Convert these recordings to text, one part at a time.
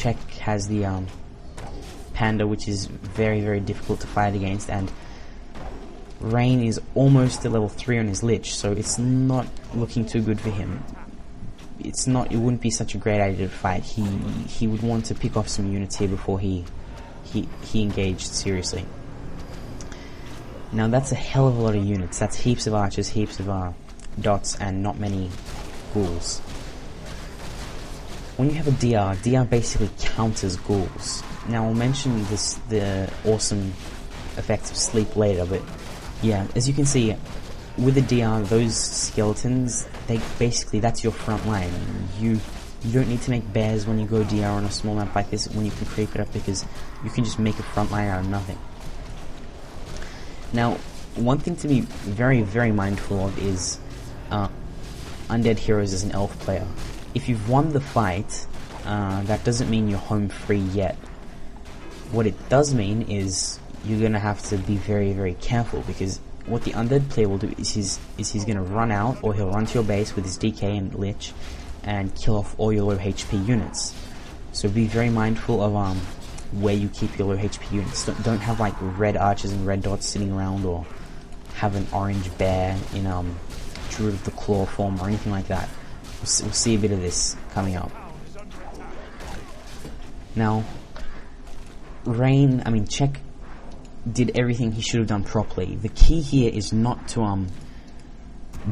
Czech has the Panda, which is very, very difficult to fight against, and Rain is almost to level 3 on his Lich, so it's not looking too good for him. It wouldn't be such a great idea to fight. He would want to pick off some units here before he engaged seriously. Now that's a hell of a lot of units. That's heaps of archers, heaps of dots, and not many ghouls. When you have a DR basically counters ghouls. Now I'll mention the awesome effects of sleep later, but yeah, as you can see, with the DR, those skeletons, that's your front line. You don't need to make bears when you go DR on a small map like this when you can creep it up, because you can just make a front line out of nothing. Now, one thing to be very, very mindful of is undead heroes as an elf player. If you've won the fight, that doesn't mean you're home free yet. What it does mean is you're going to have to be very, very careful, because what the undead player will do is he's going to run out, or he'll run to your base with his DK and Lich and kill off all your low HP units. So be very mindful of where you keep your low HP units. Don't have like red archers and red dots sitting around, or have an orange bear in Druid of the Claw form or anything like that. We'll see a bit of this coming up. Now, Czech did everything he should have done properly. The key here is not to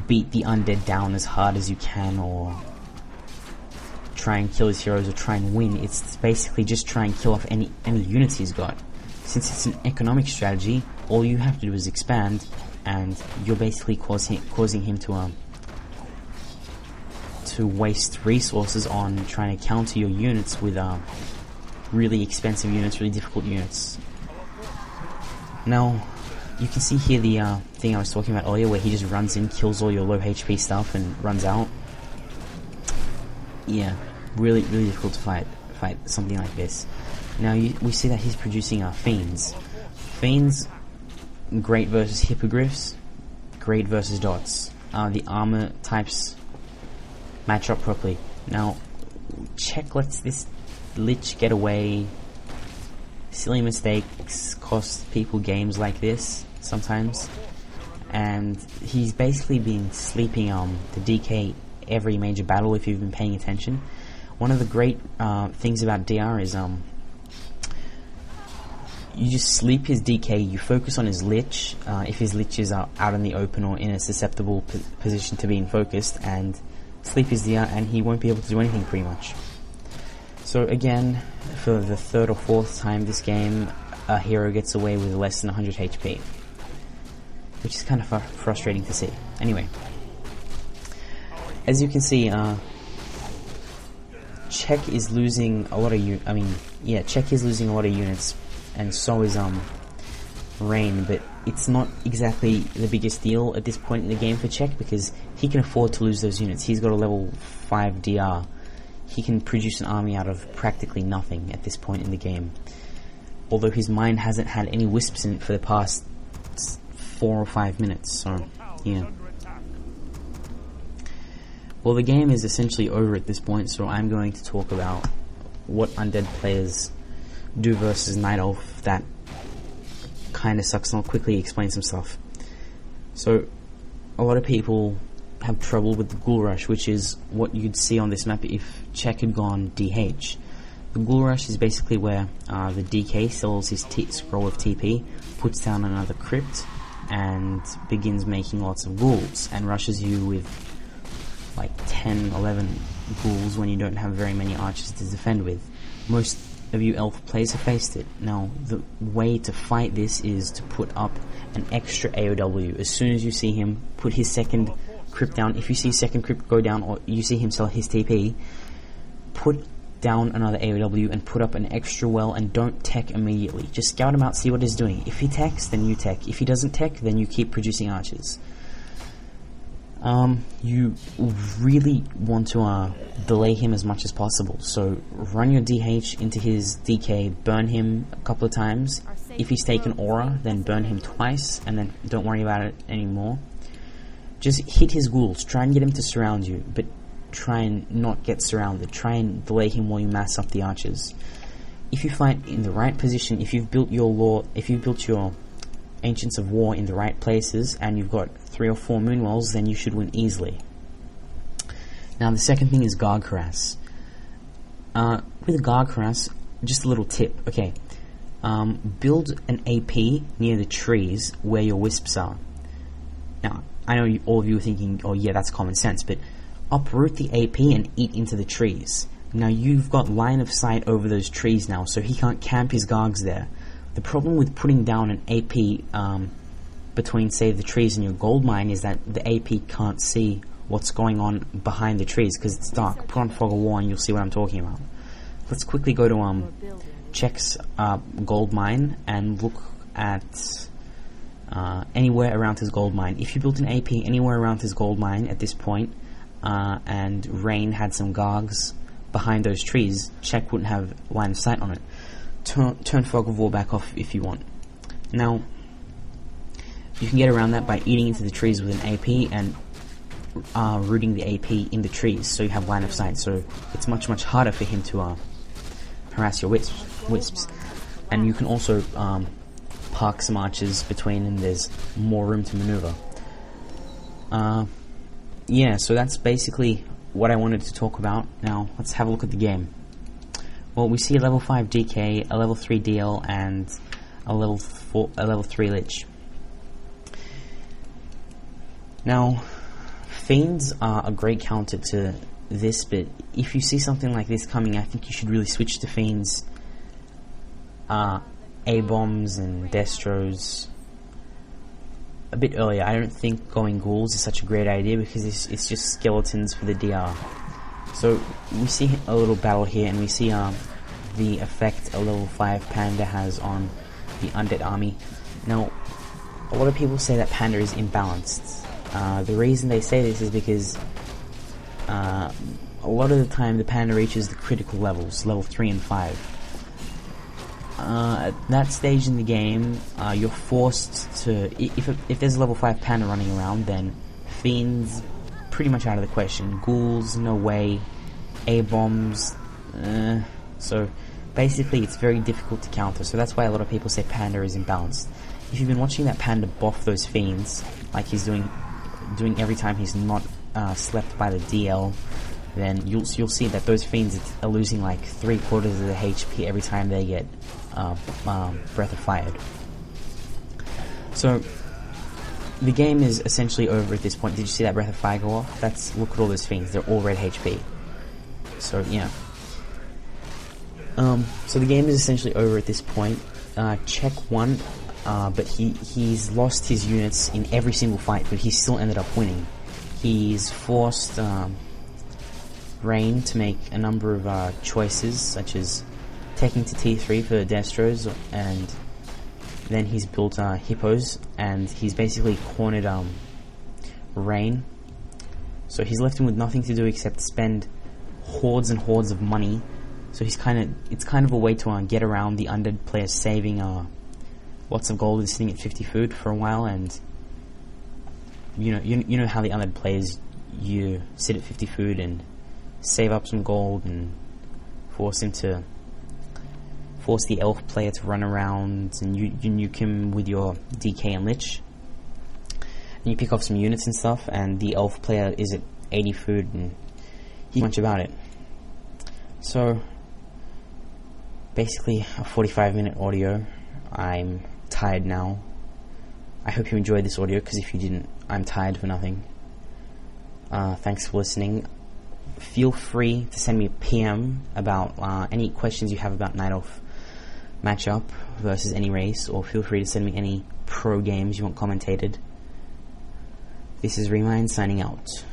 beat the undead down as hard as you can, or try and kill his heroes, or try and win. It's basically just try and kill off any units he's got. Since it's an economic strategy, all you have to do is expand, and you're basically causing him to waste resources on trying to counter your units with really expensive units, really difficult units. Now, you can see here the thing I was talking about earlier, where he just runs in, kills all your low HP stuff, and runs out. Yeah, really, really difficult to fight something like this. Now, we see that he's producing Fiends. Fiends, great versus Hippogriffs, great versus Dots. The armor types match up properly. Now, Czech lets this Lich get away. Silly mistakes cost people games like this sometimes, and he's basically been sleeping the DK every major battle if you've been paying attention. One of the great things about DR is you just sleep his DK, you focus on his Lich, if his Lich is out in the open or in a susceptible position to being focused, and sleep his DR, and he won't be able to do anything pretty much. So again, for the third or fourth time this game, a hero gets away with less than 100 HP, which is kind of frustrating to see. Anyway, as you can see, Czech is losing a lot of Czech is losing a lot of units, and so is Rain, but it's not exactly the biggest deal at this point in the game for Czech, because he can afford to lose those units. He's got a level 5 DR. He can produce an army out of practically nothing at this point in the game. Although his mine hasn't had any wisps in it for the past 4 or 5 minutes, so yeah. Well, the game is essentially over at this point, so I'm going to talk about what undead players do versus nightelf that kind of sucks, and I'll quickly explain some stuff. So, a lot of people have trouble with the Ghoul Rush, which is what you'd see on this map if Czech had gone DH. The Ghoul Rush is basically where the DK sells his scroll of TP, puts down another crypt, and begins making lots of ghouls, and rushes you with like 10, 11 ghouls when you don't have very many archers to defend with. Most of you elf players have faced it. Now, the way to fight this is to put up an extra AOW. As soon as you see him put his second crypt down, if you see second crypt go down, or you see him sell his TP, put down another AOW and put up an extra well, and don't tech immediately. Just scout him out, see what he's doing. If he techs, then you tech. If he doesn't tech, then you keep producing archers. You really want to delay him as much as possible. So run your DH into his DK, burn him a couple of times. If he's taken aura, then burn him twice, and then don't worry about it anymore. Just hit his ghouls, try and get him to surround you, but try and not get surrounded. Try and delay him while you mass up the archers. If you fight in the right position, if you've built your Ancients of War in the right places, and you've got 3 or 4 Moonwells, then you should win easily. Now the second thing is Guard Harass. With Guard Harass, just a little tip, okay. Build an AP near the trees where your wisps are. Now, I know all of you are thinking, oh yeah, that's common sense, but uproot the AP and eat into the trees. Now you've got line of sight over those trees now, so he can't camp his Gargs there. The problem with putting down an AP between, say, the trees and your gold mine is that the AP can't see what's going on behind the trees because it's dark. Put on Fog of War and you'll see what I'm talking about. Let's quickly go to Check's gold mine and look at anywhere around his gold mine. If you built an AP anywhere around his gold mine at this point, and Rain had some Gargs behind those trees, Check wouldn't have line of sight on it. Turn Fog of War back off if you want. Now, you can get around that by eating into the trees with an AP and rooting the AP in the trees, so you have line of sight. So it's much harder for him to harass your wisps. And you can also park some archers between, and there's more room to maneuver. Yeah, so that's basically what I wanted to talk about. Now let's have a look at the game. Well, we see a level 5 DK, a level 3 DL, and a level 3 Lich. Now, Fiends are a great counter to this, but if you see something like this coming, I think you should really switch to Fiends, A-bombs and Destros a bit earlier. I don't think going Ghouls is such a great idea because it's just skeletons for the DR. So we see a little battle here, and we see the effect a level 5 Panda has on the undead army. Now, a lot of people say that Panda is imbalanced. The reason they say this is because a lot of the time the Panda reaches the critical levels, level 3 and 5. At that stage in the game, you're forced to, if there's a level 5 Panda running around, then Fiends pretty much out of the question. Ghouls, no way. A-bombs, so basically it's very difficult to counter, so that's why a lot of people say Panda is imbalanced. If you've been watching that Panda buff those Fiends, like he's doing every time he's not slept by the DL, then you'll see that those Fiends are losing like 3/4 of the HP every time they get Breath of Fired. So the game is essentially over at this point. Did you see that Breath of Fire go off? Look at all those Fiends, they're all red HP. So yeah. So the game is essentially over at this point. Check won, but he's lost his units in every single fight, but he still ended up winning. He's forced Rain to make a number of choices, such as taking to T3 for Destros, and then he's built Hippos, and he's basically cornered Rain. So he's left him with nothing to do except spend hordes and hordes of money. So it's kind of a way to get around the undead players saving lots of gold and sitting at 50 food for a while. And you know how the undead players, you sit at 50 food and save up some gold and force the elf player to run around, and you nuke him with your DK and Lich, and you pick off some units and stuff, and the elf player is at 80 food and he much about it. So basically a 45-minute audio. I'm tired now. I hope you enjoyed this audio, because if you didn't, I'm tired for nothing. Thanks for listening. Feel free to send me a PM about any questions you have about Night Elf matchup versus any race, or feel free to send me any pro games you want commentated. This is Remind signing out.